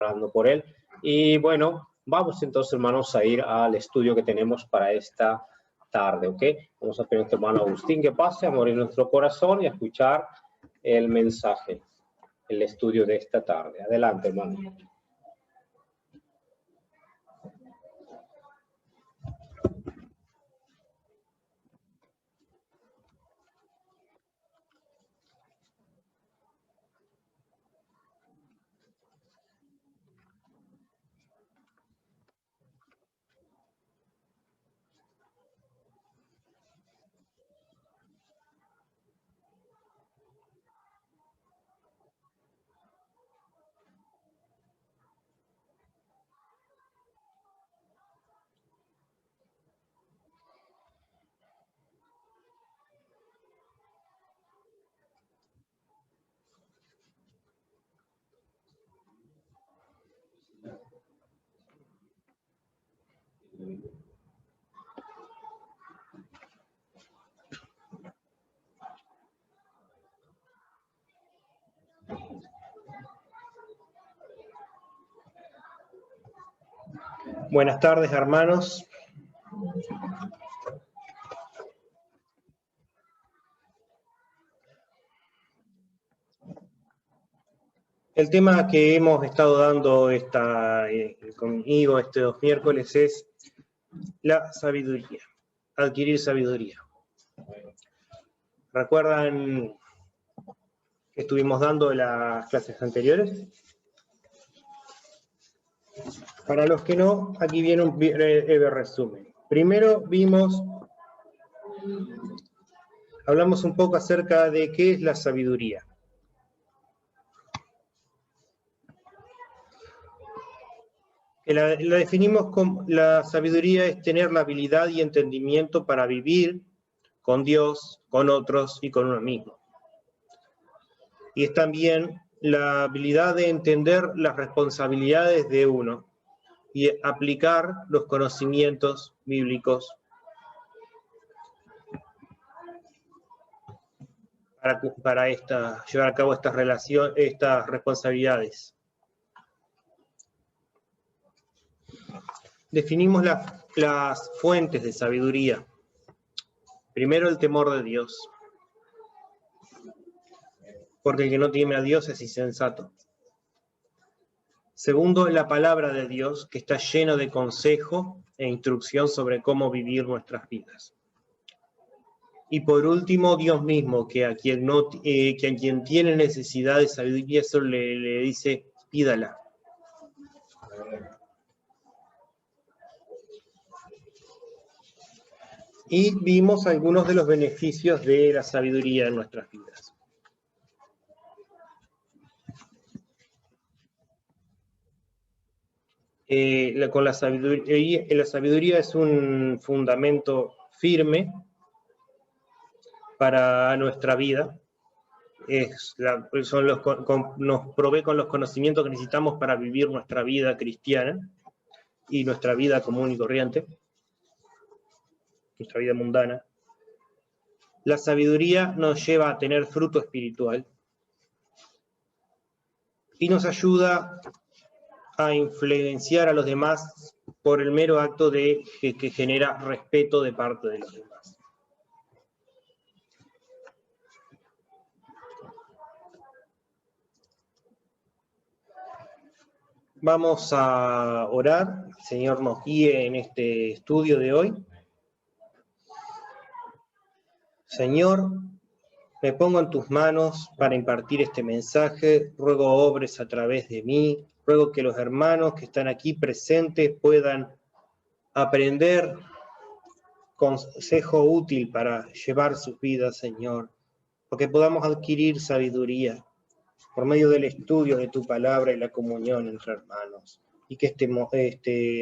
orando por él. Y bueno, vamos entonces, hermanos, a ir al estudio que tenemos para esta tarde, ¿ok? Vamos a pedir a nuestro hermano Agustín que pase a morir nuestro corazón y a escuchar el mensaje, el estudio de esta tarde. Adelante, hermano. Buenas tardes, hermanos. El tema que hemos estado dando conmigo estos miércoles es la sabiduría, adquirir sabiduría. ¿Recuerdan que estuvimos dando las clases anteriores? Para los que no, aquí viene un breve resumen. Primero hablamos un poco acerca de qué es la sabiduría. La definimos como la sabiduría es tener la habilidad y entendimiento para vivir con Dios, con otros y con uno mismo. Y es también la habilidad de entender las responsabilidades de uno y aplicar los conocimientos bíblicos para llevar a cabo estas responsabilidades. Definimos las fuentes de sabiduría. Primero, el temor de Dios, porque el que no teme a Dios es insensato. Segundo, la palabra de Dios, que está lleno de consejo e instrucción sobre cómo vivir nuestras vidas. Y por último, Dios mismo, que a quien tiene necesidad de sabiduría, eso le dice, pídala. Y vimos algunos de los beneficios de la sabiduría en nuestras vidas. La sabiduría es un fundamento firme para nuestra vida. Nos provee con los conocimientos que necesitamos para vivir nuestra vida cristiana y nuestra vida común y corriente, nuestra vida mundana. La sabiduría nos lleva a tener fruto espiritual y nos ayuda a influenciar a los demás por el mero acto que genera respeto de parte de los demás. Vamos a orar, el Señor nos guíe en este estudio de hoy. Señor, me pongo en tus manos para impartir este mensaje, ruego obres a través de mí, ruego que los hermanos que están aquí presentes puedan aprender consejo útil para llevar sus vidas, Señor, porque podamos adquirir sabiduría por medio del estudio de tu palabra y la comunión entre hermanos, y que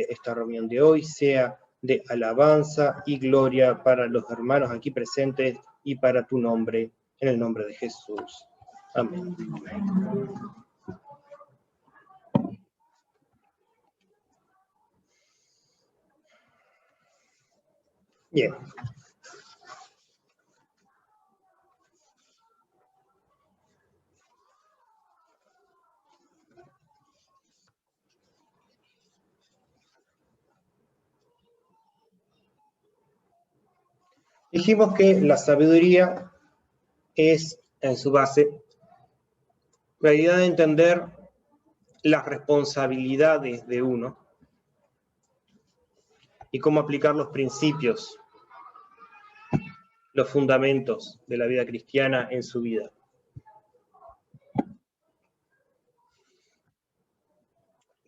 esta reunión de hoy sea de alabanza y gloria para los hermanos aquí presentes y para tu nombre, en el nombre de Jesús. Amén. Bien. Dijimos que la sabiduría es, en su base, la idea de entender las responsabilidades de uno y cómo aplicar los principios, los fundamentos de la vida cristiana en su vida.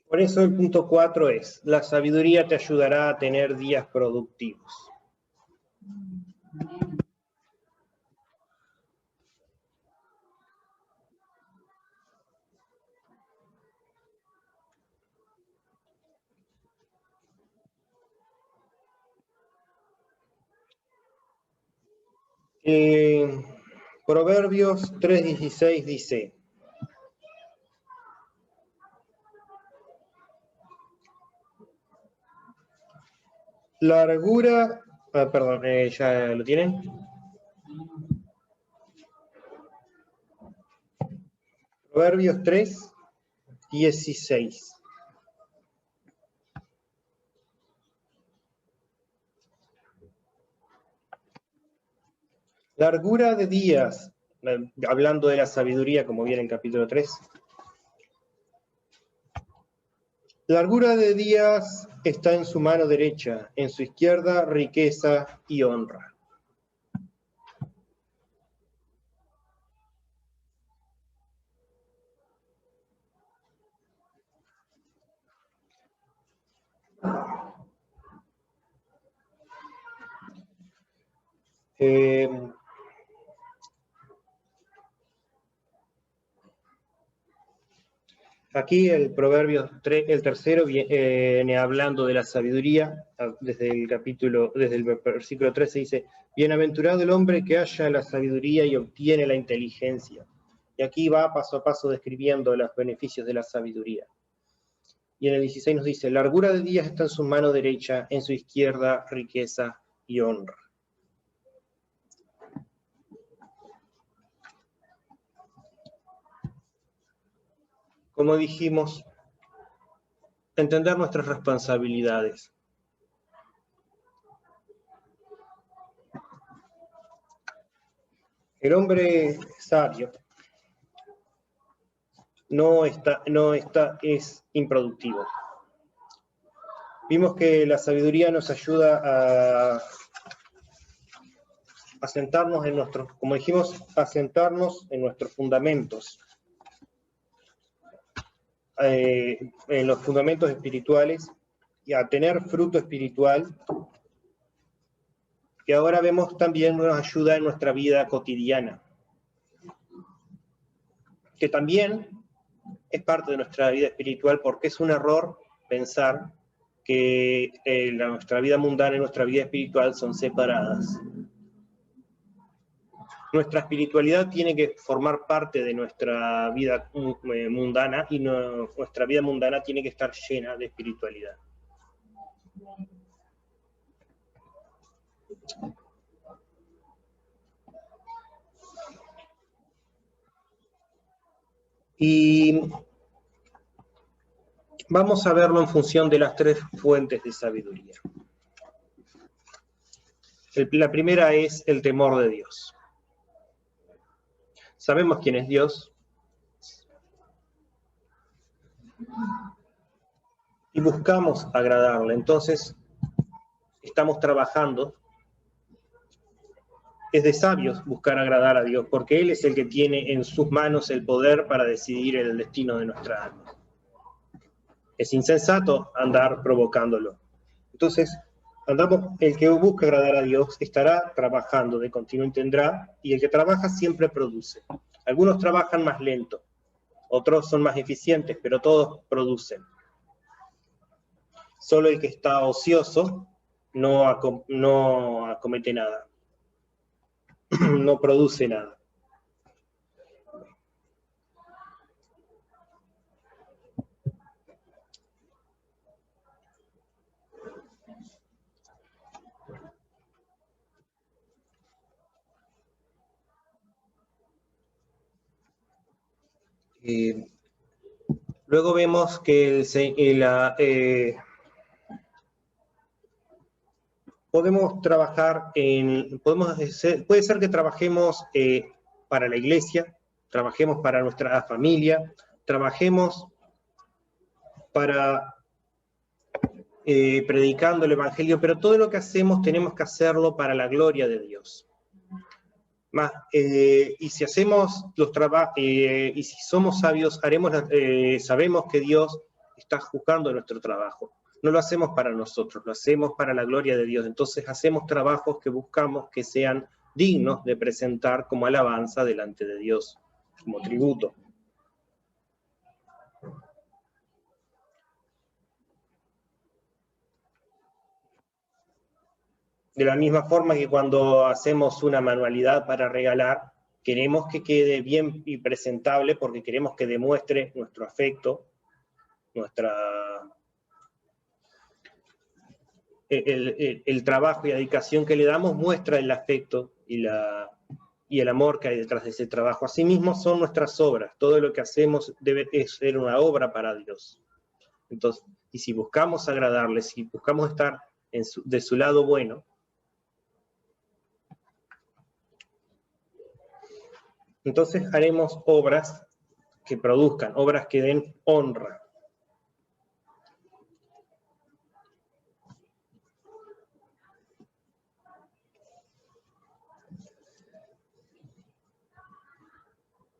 Por eso el punto 4 es, la sabiduría te ayudará a tener días productivos. Proverbios 3:16 dice, largura, perdón, ¿ya lo tienen? Proverbios 3:16. Largura de días, hablando de la sabiduría, como viene en capítulo 3. Largura de días está en su mano derecha, en su izquierda riqueza y honra. Aquí el Proverbio 3, el tercero, viene hablando de la sabiduría, desde el versículo 13 dice, bienaventurado el hombre que halla la sabiduría y obtiene la inteligencia. Y aquí va paso a paso describiendo los beneficios de la sabiduría. Y en el 16 nos dice, largura de días está en su mano derecha, en su izquierda riqueza y honra. Como dijimos, entender nuestras responsabilidades. El hombre sabio es improductivo. Vimos que la sabiduría nos ayuda a sentarnos en nuestros, como dijimos, a sentarnos en nuestros fundamentos, en los fundamentos espirituales y a tener fruto espiritual, que ahora vemos también nos ayuda en nuestra vida cotidiana, que también es parte de nuestra vida espiritual porque es un error pensar que nuestra vida mundana y nuestra vida espiritual son separadas. Nuestra espiritualidad tiene que formar parte de nuestra vida mundana y nuestra vida mundana tiene que estar llena de espiritualidad. Y vamos a verlo en función de las tres fuentes de sabiduría. La primera es el temor de Dios. Sabemos quién es Dios y buscamos agradarle. Entonces, estamos trabajando. Es de sabios buscar agradar a Dios, porque Él es el que tiene en sus manos el poder para decidir el destino de nuestra alma. Es insensato andar provocándolo. Entonces, el que busca agradar a Dios estará trabajando de continuo y tendrá, y el que trabaja siempre produce. Algunos trabajan más lento, otros son más eficientes, pero todos producen. Solo el que está ocioso no acomete nada, no produce nada. Luego vemos que podemos trabajar puede ser que trabajemos para la iglesia, trabajemos para nuestra familia, trabajemos para predicando el Evangelio, pero todo lo que hacemos tenemos que hacerlo para la gloria de Dios. Y si hacemos los trabajos, y si somos sabios, sabemos que Dios está juzgando nuestro trabajo. No lo hacemos para nosotros, lo hacemos para la gloria de Dios. Entonces hacemos trabajos que buscamos que sean dignos de presentar como alabanza delante de Dios, como tributo. De la misma forma que cuando hacemos una manualidad para regalar, queremos que quede bien y presentable porque queremos que demuestre nuestro afecto, el trabajo y la dedicación que le damos muestra el afecto y el amor que hay detrás de ese trabajo. Asimismo son nuestras obras, todo lo que hacemos debe ser una obra para Dios. Entonces, y si buscamos agradarle, si buscamos estar de su lado bueno, entonces haremos obras que produzcan, obras que den honra.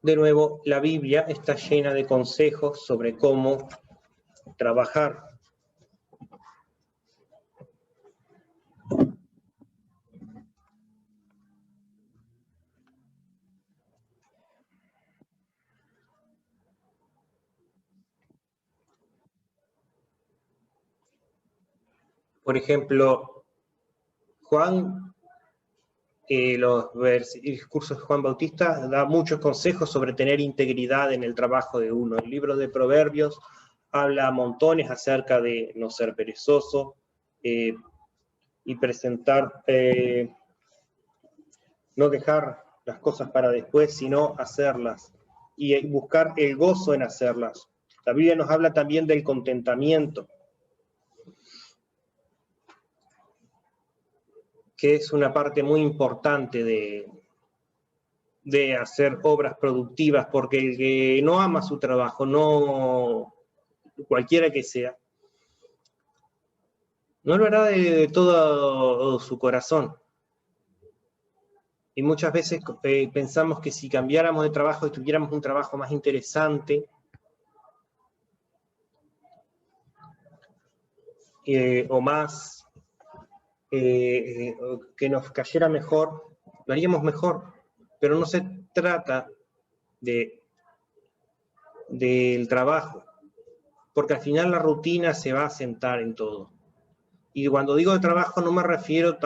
De nuevo, la Biblia está llena de consejos sobre cómo trabajar. Por ejemplo, Juan, los discursos de Juan Bautista da muchos consejos sobre tener integridad en el trabajo de uno. El libro de Proverbios habla montones acerca de no ser perezoso y presentar, no dejar las cosas para después, sino hacerlas y buscar el gozo en hacerlas. La Biblia nos habla también del contentamiento, que es una parte muy importante de hacer obras productivas, porque el que no ama su trabajo, no cualquiera que sea, no lo hará de todo su corazón. Y muchas veces pensamos que si cambiáramos de trabajo y tuviéramos un trabajo más interesante, o más, que nos cayera mejor, lo haríamos mejor. Pero no se trata del trabajo, porque al final la rutina se va a sentar en todo. Y cuando digo de trabajo no me refiero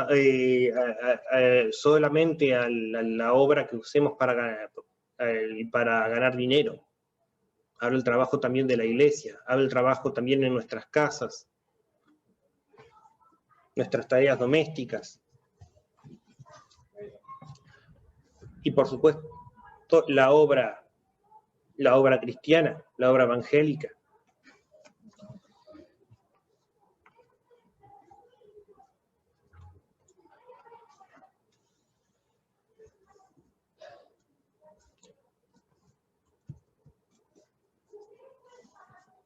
solamente a la obra que usemos para ganar dinero. Hablo del trabajo también de la iglesia, hablo del trabajo también en nuestras casas, nuestras tareas domésticas. Y por supuesto, la obra cristiana, la obra evangélica.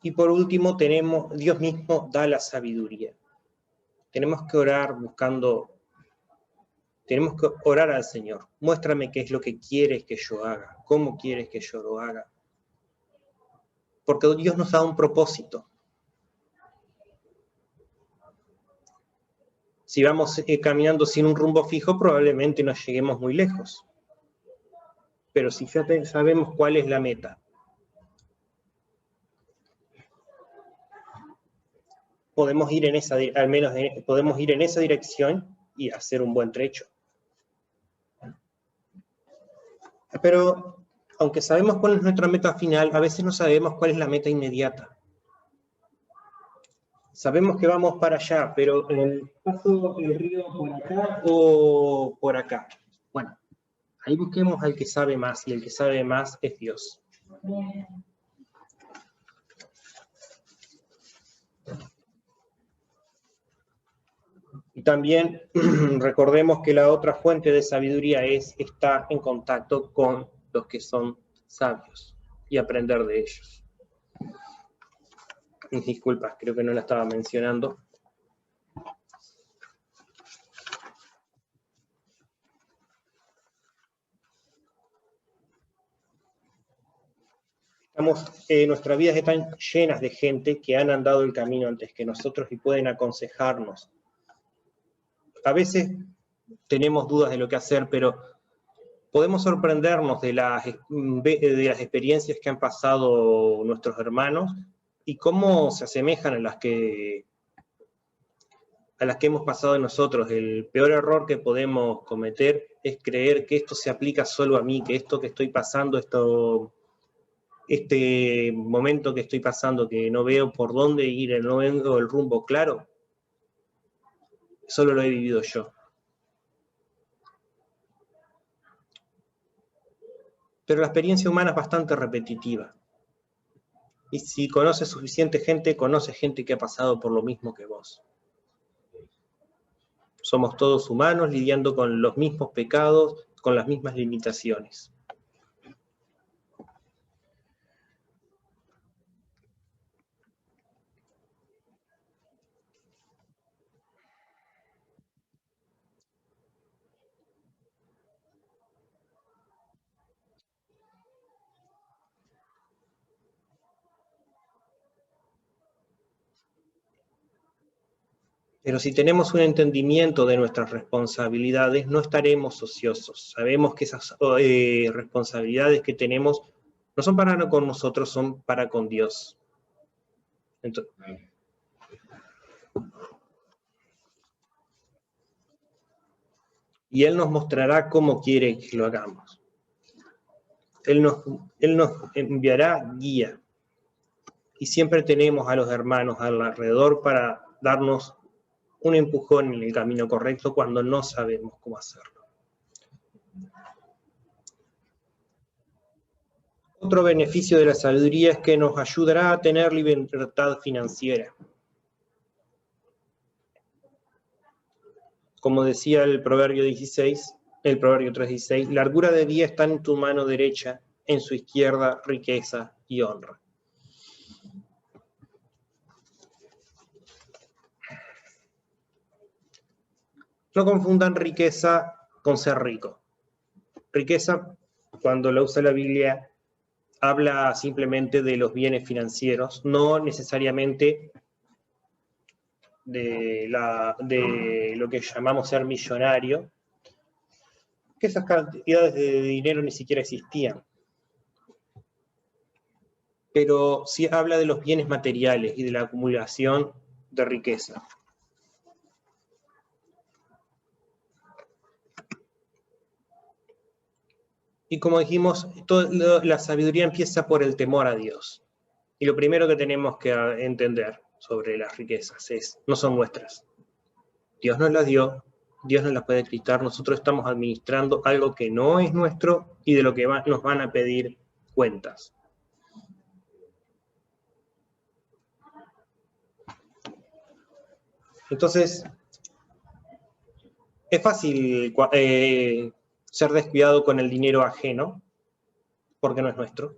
Y por último Dios mismo da la sabiduría. Tenemos que orar tenemos que orar al Señor. Muéstrame qué es lo que quieres que yo haga, cómo quieres que yo lo haga. Porque Dios nos da un propósito. Si vamos caminando sin un rumbo fijo, probablemente no lleguemos muy lejos. Pero si ya sabemos cuál es la meta, podemos ir podemos ir en esa dirección y hacer un buen trecho. Pero aunque sabemos cuál es nuestra meta final, a veces no sabemos cuál es la meta inmediata. Sabemos que vamos para allá, pero ¿paso el río por acá o por acá? Bueno, ahí busquemos al que sabe más, y el que sabe más es Dios. Y también recordemos que la otra fuente de sabiduría es estar en contacto con los que son sabios y aprender de ellos. Mis disculpas, creo que no la estaba mencionando. Nuestras vidas están llenas de gente que han andado el camino antes que nosotros y pueden aconsejarnos. A veces tenemos dudas de lo que hacer, pero podemos sorprendernos de las experiencias que han pasado nuestros hermanos y cómo se asemejan a las que hemos pasado nosotros. El peor error que podemos cometer es creer que esto se aplica solo a mí, que esto que estoy pasando, este momento que estoy pasando, que no veo por dónde ir, no veo el rumbo claro, solo lo he vivido yo. Pero la experiencia humana es bastante repetitiva. Y si conoces suficiente gente, conoces gente que ha pasado por lo mismo que vos. Somos todos humanos lidiando con los mismos pecados, con las mismas limitaciones. Pero si tenemos un entendimiento de nuestras responsabilidades, no estaremos ociosos. Sabemos que esas responsabilidades que tenemos no son para con nosotros, son para con Dios. Entonces, y Él nos mostrará cómo quiere que lo hagamos. Él nos enviará guía. Y siempre tenemos a los hermanos alrededor para darnos un empujón en el camino correcto cuando no sabemos cómo hacerlo. Otro beneficio de la sabiduría es que nos ayudará a tener libertad financiera. Como decía el Proverbio 3:16, largura de día está en tu mano derecha, en su izquierda riqueza y honra. No confundan riqueza con ser rico. Riqueza, cuando la usa la Biblia, habla simplemente de los bienes financieros, no necesariamente de lo que llamamos ser millonario, que esas cantidades de dinero ni siquiera existían. Pero sí habla de los bienes materiales y de la acumulación de riqueza. Y como dijimos, la sabiduría empieza por el temor a Dios. Y lo primero que tenemos que entender sobre las riquezas es, no son nuestras. Dios nos las dio, Dios nos las puede quitar, nosotros estamos administrando algo que no es nuestro y de lo que nos van a pedir cuentas. Entonces, es fácil ser descuidado con el dinero ajeno, porque no es nuestro.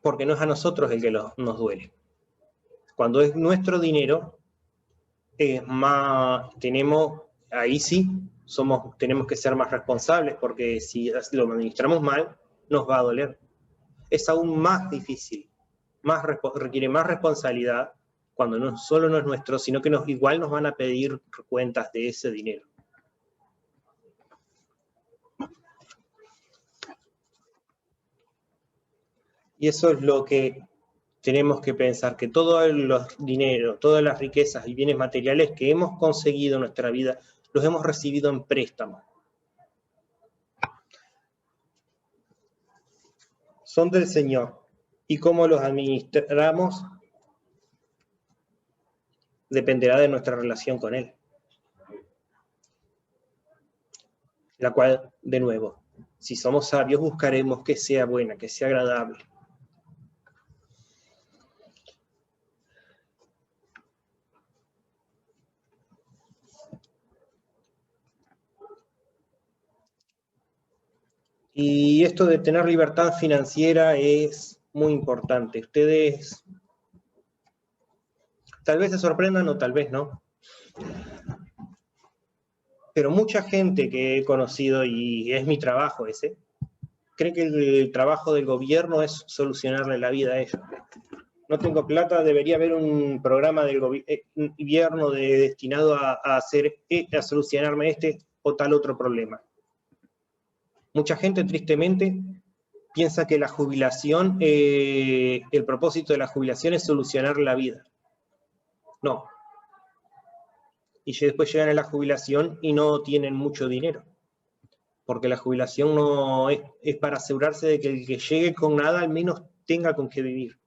Porque no es a nosotros el que nos duele. Cuando es nuestro dinero, ahí sí tenemos que ser más responsables, porque si lo administramos mal, nos va a doler. Es aún más difícil, requiere más responsabilidad cuando no solo no es nuestro, sino que igual nos van a pedir cuentas de ese dinero. Y eso es lo que tenemos que pensar, que todos los dineros, todas las riquezas y bienes materiales que hemos conseguido en nuestra vida, los hemos recibido en préstamo. Son del Señor. Y cómo los administramos dependerá de nuestra relación con Él. La cual, de nuevo, Si somos sabios, buscaremos que sea buena, que sea agradable. Y esto de tener libertad financiera es muy importante. Ustedes tal vez se sorprendan o tal vez no. Pero mucha gente que he conocido, y es mi trabajo ese, cree que el trabajo del gobierno es solucionarle la vida a ellos. No tengo plata, debería haber un programa del gobierno destinado a solucionarme este o tal otro problema. Mucha gente, tristemente, piensa que la jubilación, el propósito de la jubilación es solucionar la vida. No. Y después llegan a la jubilación y no tienen mucho dinero. Porque la jubilación no es para asegurarse de que el que llegue con nada al menos tenga con qué vivir.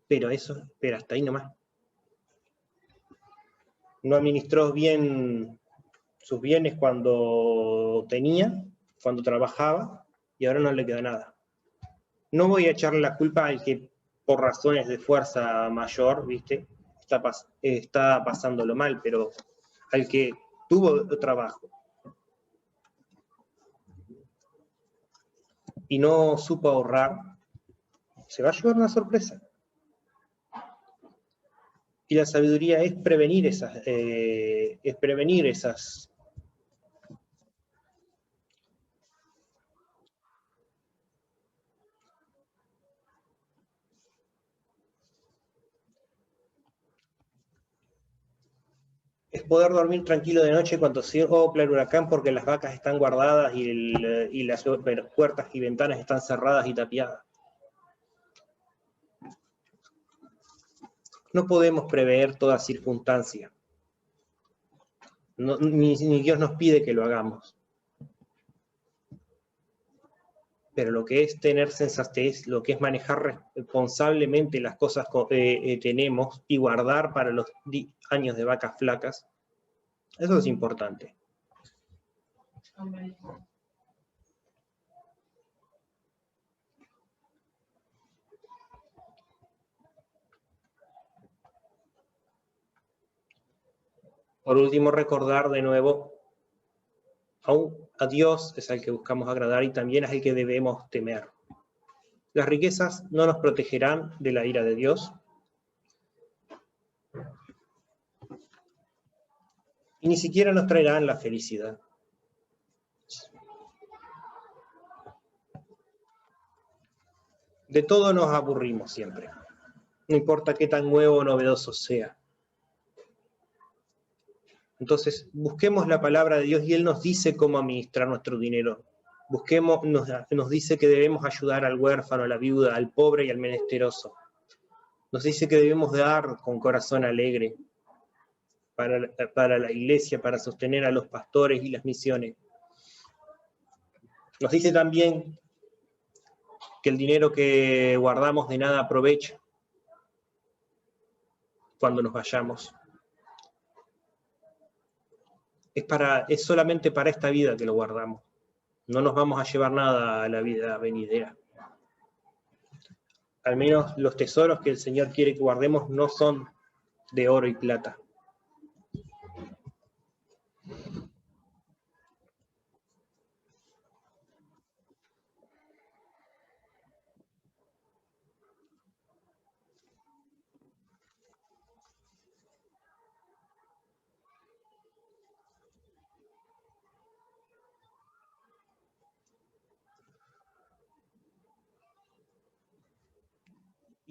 Pero hasta ahí nomás. No administró bien sus bienes cuando trabajaba, y ahora no le queda nada. No voy a echarle la culpa al que por razones de fuerza mayor, ¿viste? Está pasándolo mal, pero al que tuvo trabajo y no supo ahorrar, se va a llevar una sorpresa. Y la sabiduría es prevenir esas es poder dormir tranquilo de noche cuando sopla el huracán porque las vacas están guardadas y las puertas y ventanas están cerradas y tapiadas. No podemos prever toda circunstancia. No, ni Dios nos pide que lo hagamos. Pero lo que es tener sensatez, lo que es manejar responsablemente las cosas que tenemos y guardar para los años de vacas flacas, eso es importante. Por último, recordar de nuevo, a Dios es al que buscamos agradar y también es el que debemos temer. Las riquezas no nos protegerán de la ira de Dios, y ni siquiera nos traerán la felicidad. De todo nos aburrimos siempre, no importa qué tan nuevo o novedoso sea. Entonces, busquemos la palabra de Dios y Él nos dice cómo administrar nuestro dinero. Nos dice que debemos ayudar al huérfano, a la viuda, al pobre y al menesteroso. Nos dice que debemos dar con corazón alegre para la iglesia, para sostener a los pastores y las misiones. Nos dice también que el dinero que guardamos de nada aprovecha cuando nos vayamos. Es solamente para esta vida que lo guardamos. No nos vamos a llevar nada a la vida venidera. Al menos los tesoros que el Señor quiere que guardemos no son de oro y plata.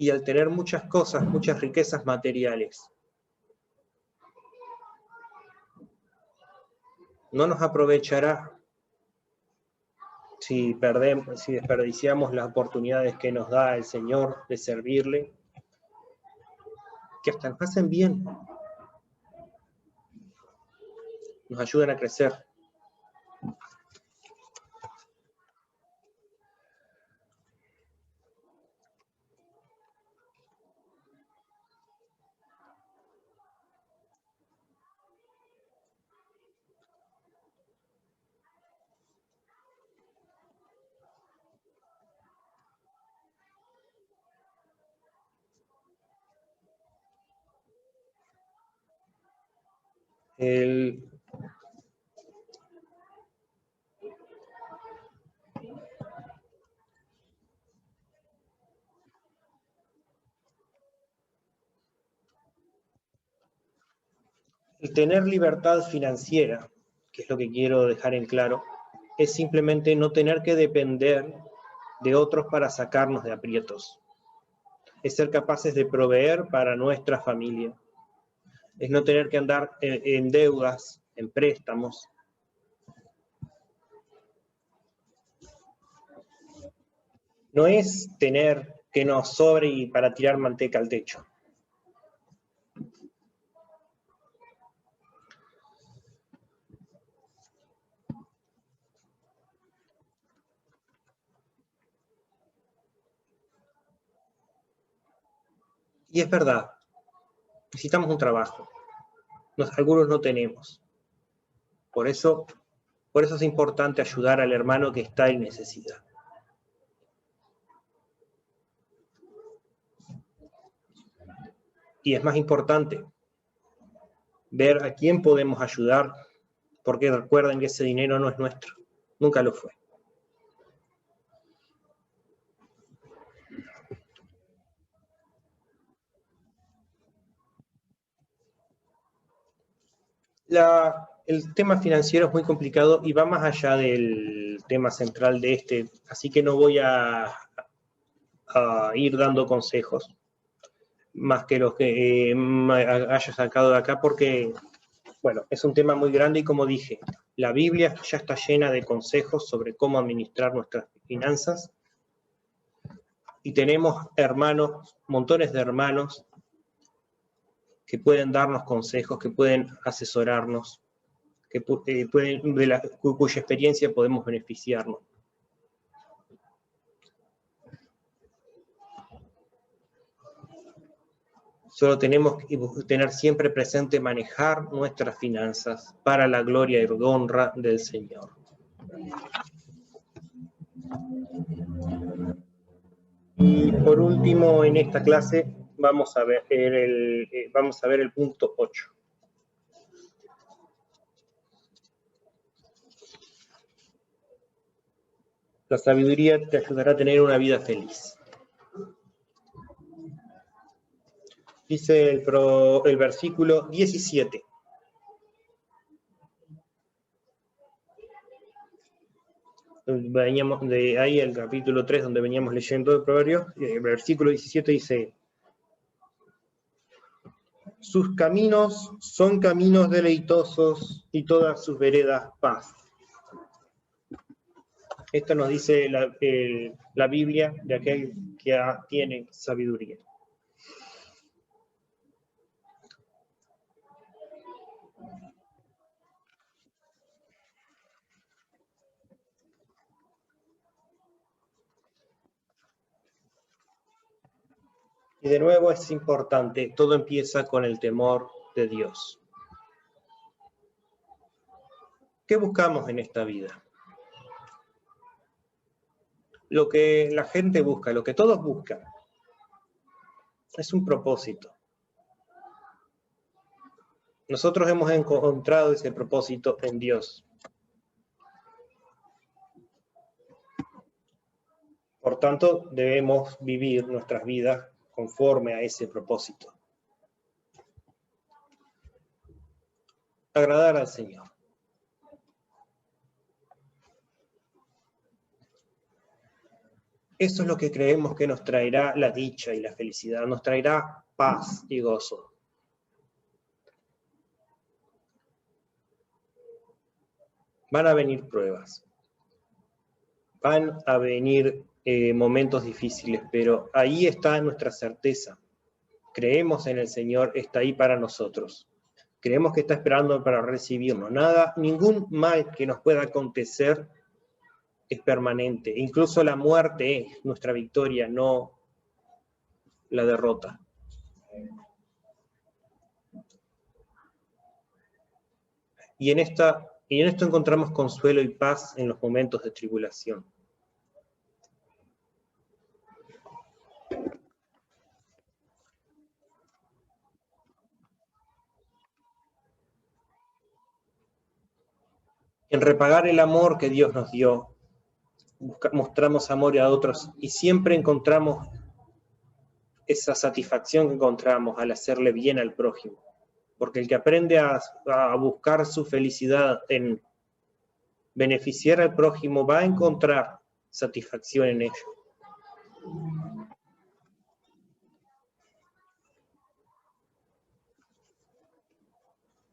Y al tener muchas cosas, muchas riquezas materiales, no nos aprovechará si desperdiciamos las oportunidades que nos da el Señor de servirle, que hasta nos hacen bien, nos ayudan a crecer. El tener libertad financiera, que es lo que quiero dejar en claro, es simplemente no tener que depender de otros para sacarnos de aprietos. Es ser capaces de proveer para nuestra familia. Es no tener que andar en deudas, en préstamos. No es tener que nos sobre y para tirar manteca al techo. Y es verdad, necesitamos un trabajo. Algunos no tenemos. Por eso es importante ayudar al hermano que está en necesidad. Y es más importante ver a quién podemos ayudar, porque recuerden que ese dinero no es nuestro, nunca lo fue. El tema financiero es muy complicado y va más allá del tema central de este, así que no voy a ir dando consejos más que los que haya sacado de acá, porque, bueno, es un tema muy grande y como dije, la Biblia ya está llena de consejos sobre cómo administrar nuestras finanzas y tenemos hermanos, montones de hermanos que pueden darnos consejos, que pueden asesorarnos, que cuya experiencia podemos beneficiarnos. Solo tenemos que tener siempre presente manejar nuestras finanzas para la gloria y honra del Señor. Y por último, en esta clase vamos a ver el punto 8. La sabiduría te ayudará a tener una vida feliz. Dice el versículo 17. Veníamos de ahí el capítulo 3 donde veníamos leyendo el proverbio, el versículo 17 dice: sus caminos son caminos deleitosos y todas sus veredas paz. Esto nos dice la Biblia de aquel que tiene sabiduría. Y de nuevo es importante, todo empieza con el temor de Dios. ¿Qué buscamos en esta vida? Lo que la gente busca, lo que todos buscan, es un propósito. Nosotros hemos encontrado ese propósito en Dios. Por tanto, debemos vivir nuestras vidas conforme a ese propósito. Agradar al Señor. Eso es lo que creemos que nos traerá la dicha y la felicidad, nos traerá paz y gozo. Van a venir pruebas, van a venir momentos difíciles, pero ahí está nuestra certeza. Creemos en el Señor, está ahí para nosotros. Creemos que está esperando para recibirnos. Ningún mal que nos pueda acontecer es permanente. Incluso la muerte es nuestra victoria, no la derrota. Y en esto encontramos consuelo y paz en los momentos de tribulación. En repagar el amor que Dios nos dio, mostramos amor a otros y siempre encontramos esa satisfacción que encontramos al hacerle bien al prójimo. Porque el que aprende a buscar su felicidad en beneficiar al prójimo va a encontrar satisfacción en ello.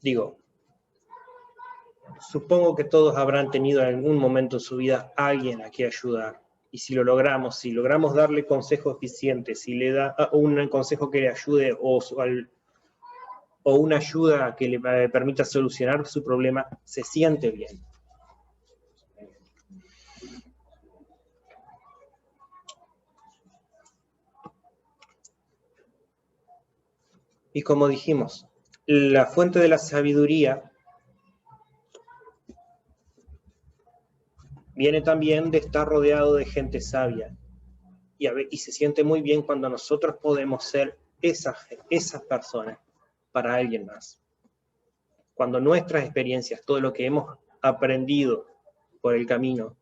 Digo, supongo que todos habrán tenido en algún momento en su vida a alguien a quien ayudar. Y si lo logramos, si logramos darle consejo eficiente, si le da un consejo que le ayude o una ayuda que le permita solucionar su problema, se siente bien. Y como dijimos, la fuente de la sabiduría viene también de estar rodeado de gente sabia. Y se siente muy bien cuando nosotros podemos ser esas personas para alguien más. Cuando nuestras experiencias, todo lo que hemos aprendido por el camino,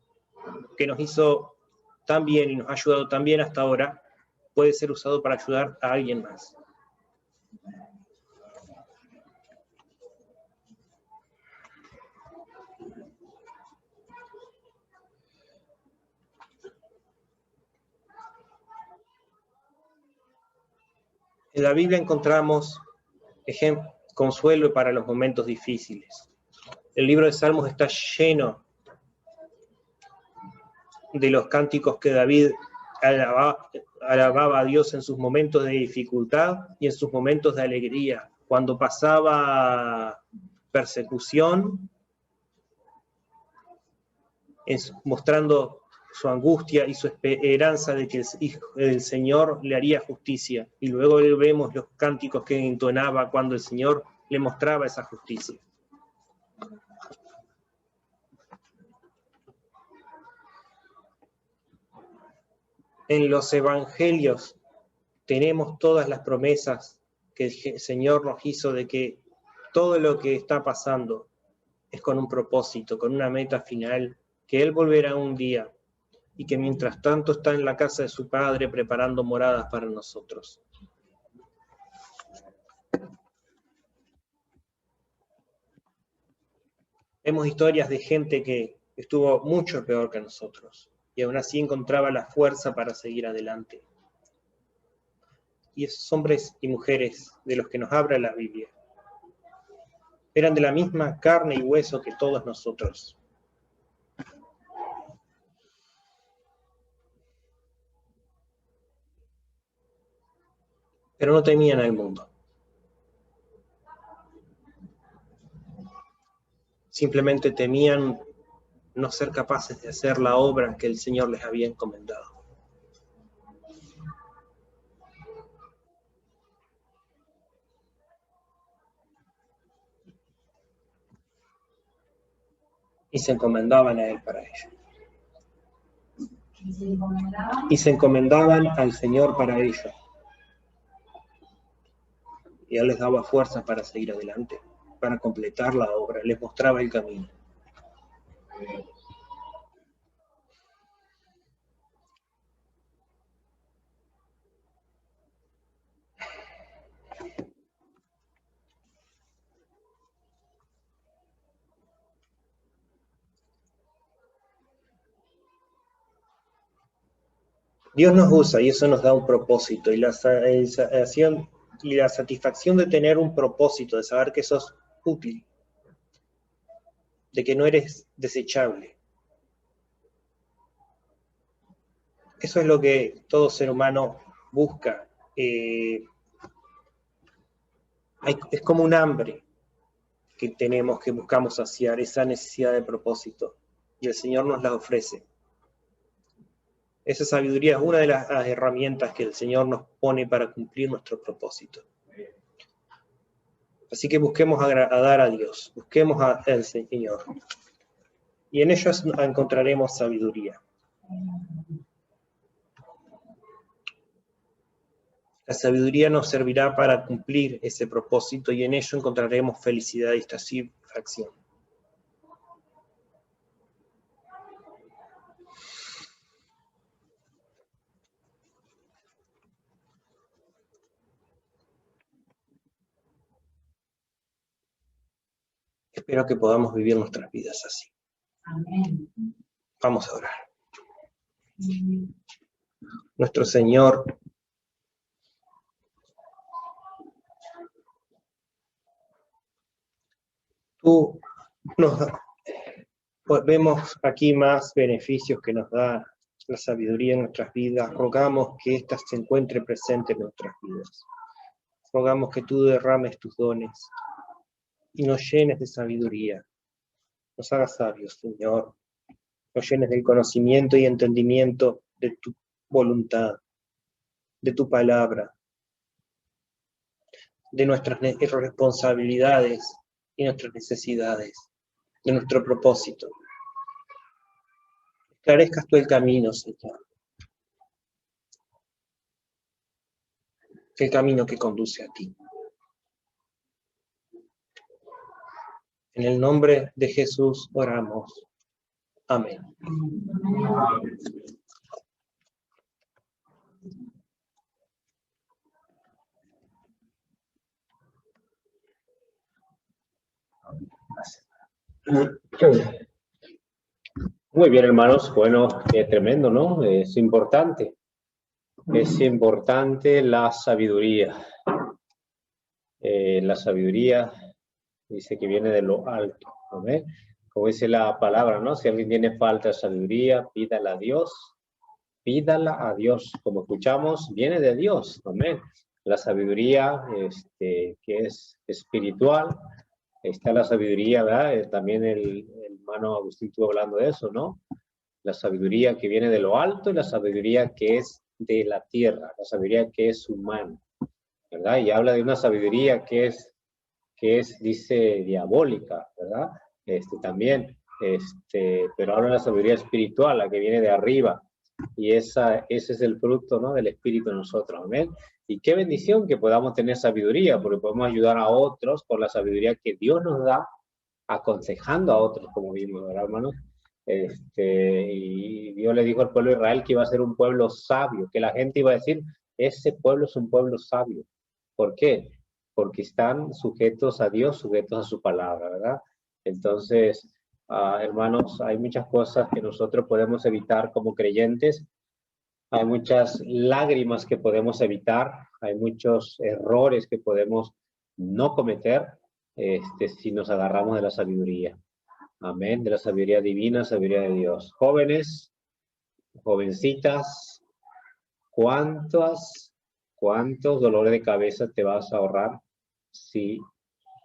que nos hizo tan bien y nos ha ayudado tan bien hasta ahora, puede ser usado para ayudar a alguien más. En la Biblia encontramos consuelo para los momentos difíciles. El libro de Salmos está lleno de los cánticos que David alababa a Dios en sus momentos de dificultad y en sus momentos de alegría. Cuando pasaba persecución, mostrando su angustia y su esperanza de que el Señor le haría justicia. Y luego vemos los cánticos que entonaba cuando el Señor le mostraba esa justicia. En los evangelios tenemos todas las promesas que el Señor nos hizo de que todo lo que está pasando es con un propósito, con una meta final, que Él volverá un día y que mientras tanto está en la casa de su Padre preparando moradas para nosotros. Vemos historias de gente que estuvo mucho peor que nosotros y aún así encontraba la fuerza para seguir adelante. Y esos hombres y mujeres de los que nos habla la Biblia eran de la misma carne y hueso que todos nosotros. Pero no temían al mundo. Simplemente temían no ser capaces de hacer la obra que el Señor les había encomendado. Y se encomendaban a Él para ello. Y se encomendaban al Señor para ello. Y Él les daba fuerza para seguir adelante, para completar la obra, les mostraba el camino. Dios nos usa y eso nos da un propósito y la satisfacción de tener un propósito, de saber que sos útil, de que no eres desechable. Eso es lo que todo ser humano busca. Es como un hambre que tenemos, que buscamos saciar, esa necesidad de propósito. Y el Señor nos la ofrece. Esa sabiduría es una de las herramientas que el Señor nos pone para cumplir nuestro propósito. Así que busquemos agradar a Dios, busquemos al Señor. Y en ellos encontraremos sabiduría. La sabiduría nos servirá para cumplir ese propósito y en ello encontraremos felicidad y satisfacción. Espero que podamos vivir nuestras vidas así. Amén. Vamos a orar. Nuestro Señor, tú nos das, pues vemos aquí más beneficios que nos da la sabiduría en nuestras vidas. Rogamos que ésta se encuentre presente en nuestras vidas. Rogamos que tú derrames tus dones y nos llenes de sabiduría. Nos hagas sabios, Señor. Nos llenes del conocimiento y entendimiento de tu voluntad, de tu palabra, de nuestras responsabilidades y nuestras necesidades, de nuestro propósito. Esclarezcas tú el camino, Señor. El camino que conduce a ti. En el nombre de Jesús oramos. Amén. Muy bien, hermanos. Bueno, tremendo, ¿no? Es importante la sabiduría. La sabiduría dice que viene de lo alto, ¿no? Como dice la palabra, ¿no? Si alguien tiene falta de sabiduría, pídala a Dios. Pídala a Dios. Como escuchamos, viene de Dios, amén. La sabiduría que es espiritual. Está la sabiduría, ¿verdad? También el hermano Agustín estuvo hablando de eso, ¿no? La sabiduría que viene de lo alto y la sabiduría que es de la tierra, la sabiduría que es humana, ¿verdad? Y habla de una sabiduría que es dice, diabólica, ¿verdad? También, pero habla de la sabiduría espiritual, la que viene de arriba, y ese es el fruto, ¿no? Del Espíritu en nosotros, amén. Y qué bendición que podamos tener sabiduría, porque podemos ayudar a otros por la sabiduría que Dios nos da, aconsejando a otros, como vimos, ¿verdad, hermanos? Y Dios le dijo al pueblo de Israel que iba a ser un pueblo sabio, que la gente iba a decir, ese pueblo es un pueblo sabio. ¿Por qué? Porque están sujetos a Dios, sujetos a su palabra, ¿verdad? Entonces, hermanos, hay muchas cosas que nosotros podemos evitar como creyentes. Hay muchas lágrimas que podemos evitar, hay muchos errores que podemos no cometer si nos agarramos de la sabiduría. Amén, de la sabiduría divina, sabiduría de Dios. Jóvenes, jovencitas, ¿cuántos dolores de cabeza te vas a ahorrar si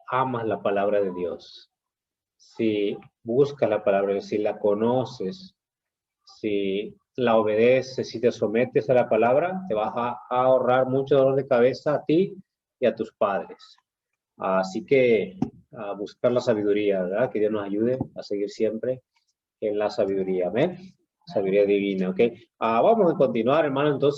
amas la palabra de Dios? Si buscas la palabra de Dios, si la conoces, si la obedeces, si te sometes a la palabra, te vas a ahorrar mucho dolor de cabeza a ti y a tus padres. Así que a buscar la sabiduría, ¿verdad? Que Dios nos ayude a seguir siempre en la sabiduría, ¿amén? Sabiduría divina, ¿ok? Vamos a continuar, hermano, entonces.